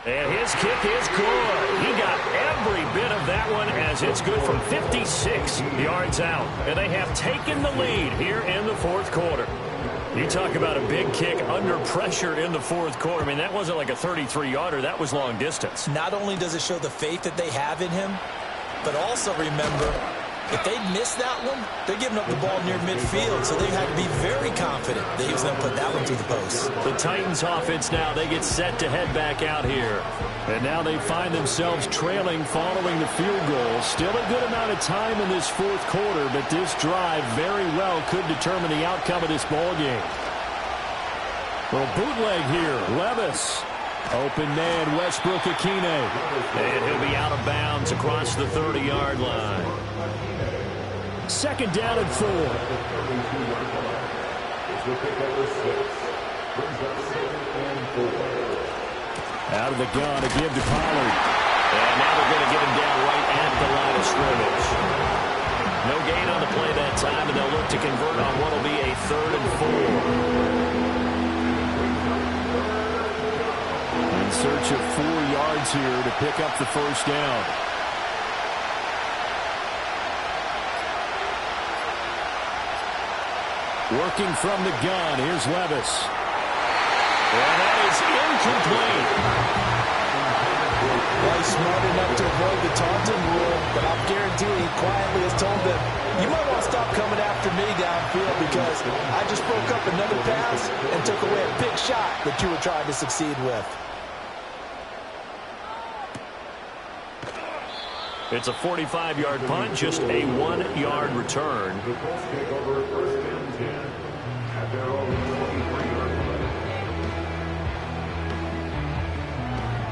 And his kick is good. He got every bit of that one as it's good from 56 yards out. And they have taken the lead here in the fourth quarter. You talk about a big kick under pressure in the fourth quarter. I mean, that wasn't like a 33-yarder. That was long distance. Not only does it show the faith that they have in him, but also remember, If they miss that one, they're giving up the ball near midfield, so they had to be very confident that he was going to put that one through the post. The Titans offense now, they get set to head back out here. And now they find themselves trailing following the field goal. Still a good amount of time in this fourth quarter, but this drive very well could determine the outcome of this ball game. Well, bootleg here. Levis. Open man, Westbrook Akine. And he'll be out of bounds across the 30-yard line. Second down and 4. Out of the gun to give to Pollard. And now they're going to get him down right at the line of scrimmage. No gain on the play that time, and they'll look to convert on what will be a 3rd and 4. In search of 4 yards here to pick up the first down. Working from the gun, here's Levis. And that is incomplete. Well, he's smart enough to avoid the taunting rule, but I'm guaranteeing he quietly has told them, you might want to stop coming after me downfield because I just broke up another pass and took away a big shot that you were trying to succeed with. It's a 45-yard punt, just a 1-yard return. The Colts take over 1st and 10 at their own 23-yard line.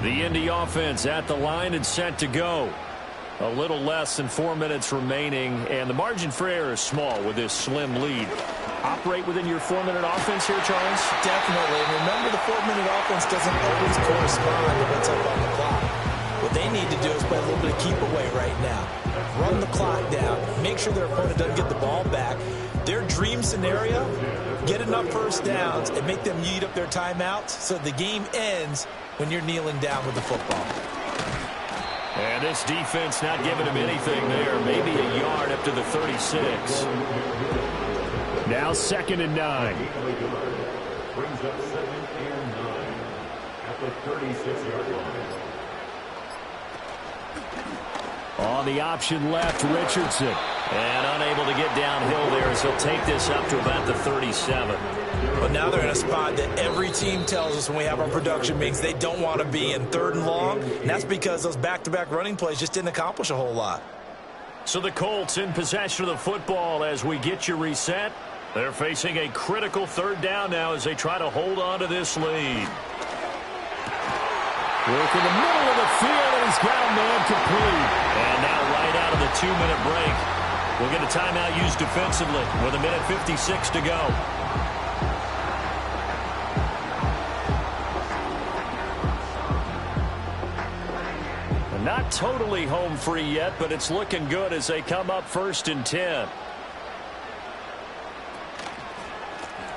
The Indy offense at the line and set to go. A little less than 4 minutes remaining, and the margin for error is small with this slim lead. Operate within your 4-minute offense here, Charles? Definitely. And remember, the 4-minute offense doesn't always correspond to what's up on the clock. What they need to do is play a little bit of keep away right now. Run the clock down. Make sure their opponent doesn't get the ball back. Their dream scenario, get enough first downs and make them eat up their timeouts so the game ends when you're kneeling down with the football. And this defense not giving him anything there. Maybe a yard up to the 36. Now 2nd and 9. Brings up 2nd and 9 at the 36-yard line. On the option left, Richardson. And unable to get downhill there as he'll take this up to about the 37. But now they're in a spot that every team tells us when we have our production meetings they don't want to be in 3rd and long. And that's because those back-to-back running plays just didn't accomplish a whole lot. So the Colts in possession of the football as we get you reset. They're facing a critical 3rd down now as they try to hold on to this lead. Work in the middle of the field, and he's got a man complete. And now right out of the 2-minute break, we'll get a timeout used defensively with 1:56 to go. Not totally home free yet, but it's looking good as they come up 1st and 10.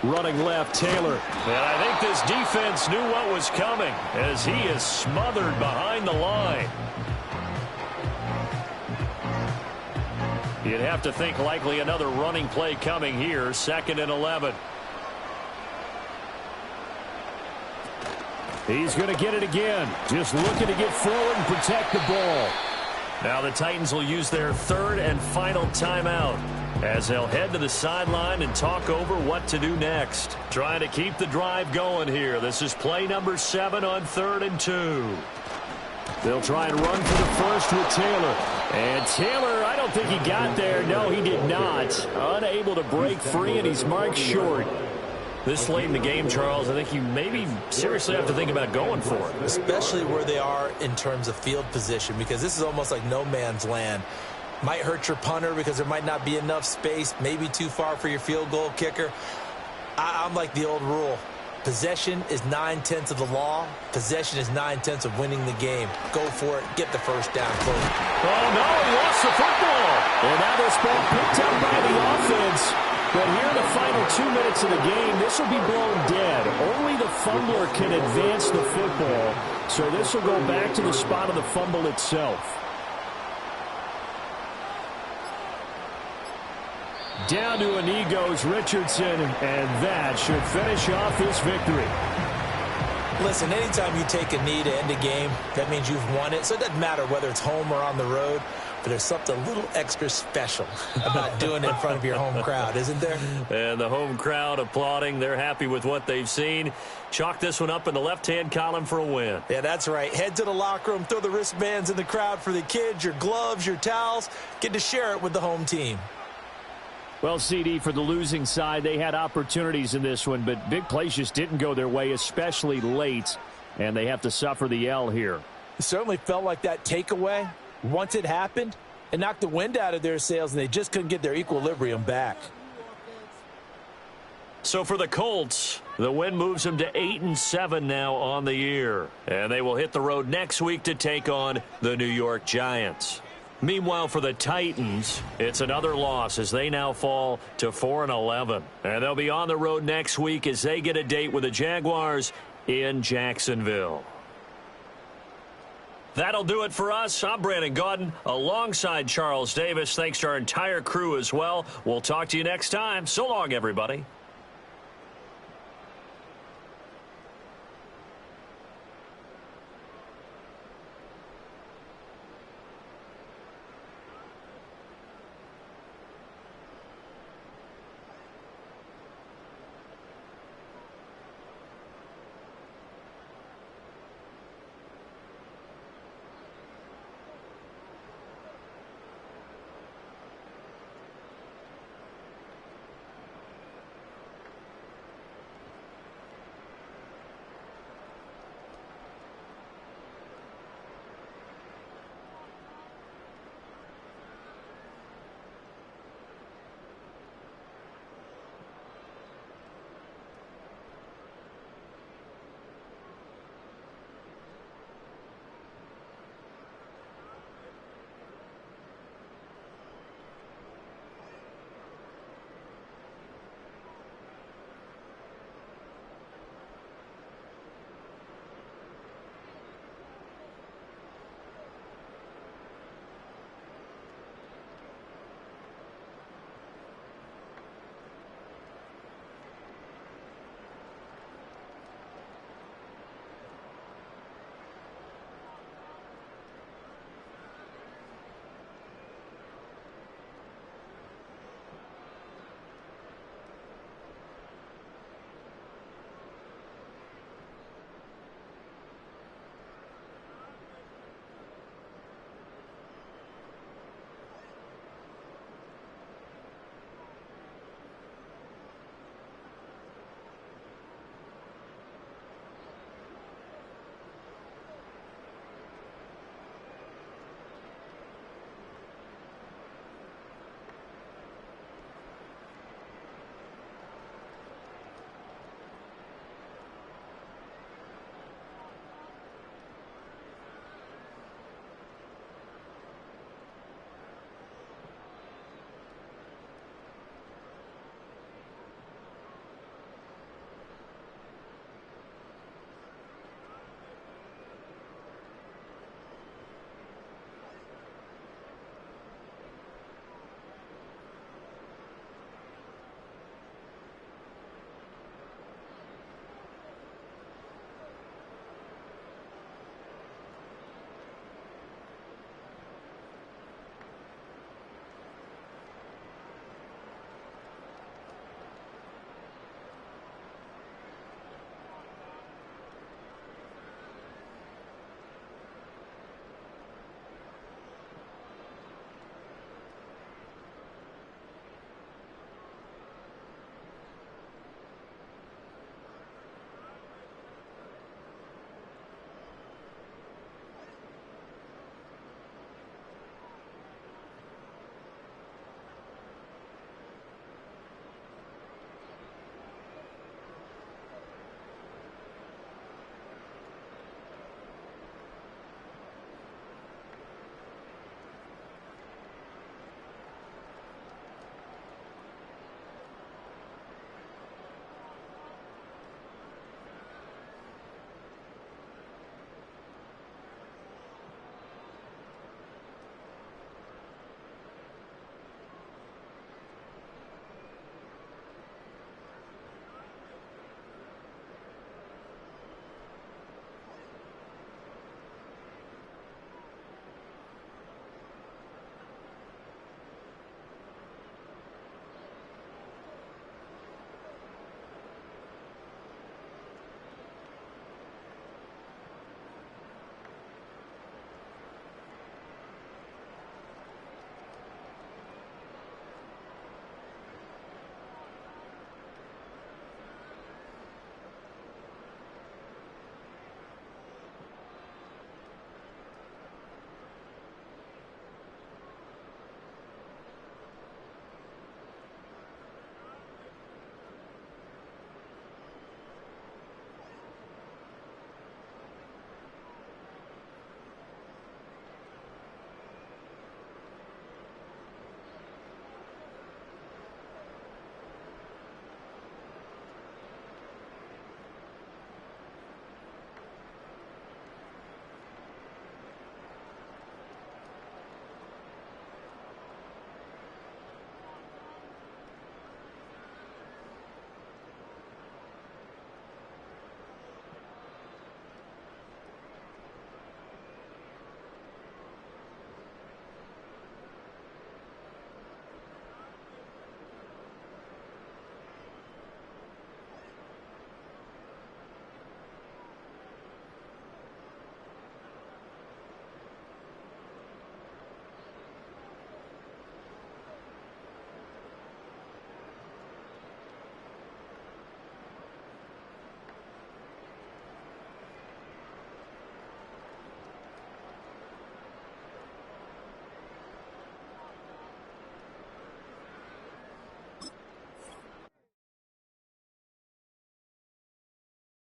Running left, Taylor. And I think this defense knew what was coming as he is smothered behind the line. You'd have to think likely another running play coming here, 2nd and 11. He's going to get it again. Just looking to get forward and protect the ball. Now the Titans will use their 3rd and final timeout as they'll head to the sideline and talk over what to do next. Trying to keep the drive going here. This is play number 7 on 3rd and 2. They'll try and run for the first with Taylor. And Taylor, I don't think he got there. No, he did not. Unable to break free, and he's marked short. This late in the game, Charles, I think you maybe seriously have to think about going for it. Especially where they are in terms of field position, because this is almost like no man's land. Might hurt your punter because there might not be enough space, maybe too far for your field goal kicker. I'm like the old rule. Possession is 9/10 of the law. Possession is 9/10 of winning the game. Go for it. Get the first down. Close. Oh, no, he lost the football. And now this ball picked up by the offense. But here in the final 2 minutes of the game, this will be blown dead. Only the fumbler can advance the football. So this will go back to the spot of the fumble itself. Down to a knee goes Richardson, and that should finish off this victory. Listen, anytime you take a knee to end a game, that means you've won it. So it doesn't matter whether it's home or on the road. But there's something a little extra special about doing it in front of your home crowd, isn't there? And the home crowd applauding. They're happy with what they've seen. Chalk this one up in the left-hand column for a win. Yeah, that's right. Head to the locker room, throw the wristbands in the crowd for the kids, your gloves, your towels. Get to share it with the home team. Well, CD, for the losing side, they had opportunities in this one, but big plays just didn't go their way, especially late, and they have to suffer the L here. It certainly felt like that takeaway, once it happened, it knocked the wind out of their sails, and they just couldn't get their equilibrium back. So for the Colts, the win moves them to 8-7 now on the year. And they will hit the road next week to take on the New York Giants. Meanwhile, for the Titans, it's another loss as they now fall to 4-11. And they'll be on the road next week as they get a date with the Jaguars in Jacksonville. That'll do it for us. I'm Brandon Gaudin alongside Charles Davis. Thanks to our entire crew as well. We'll talk to you next time. So long, everybody.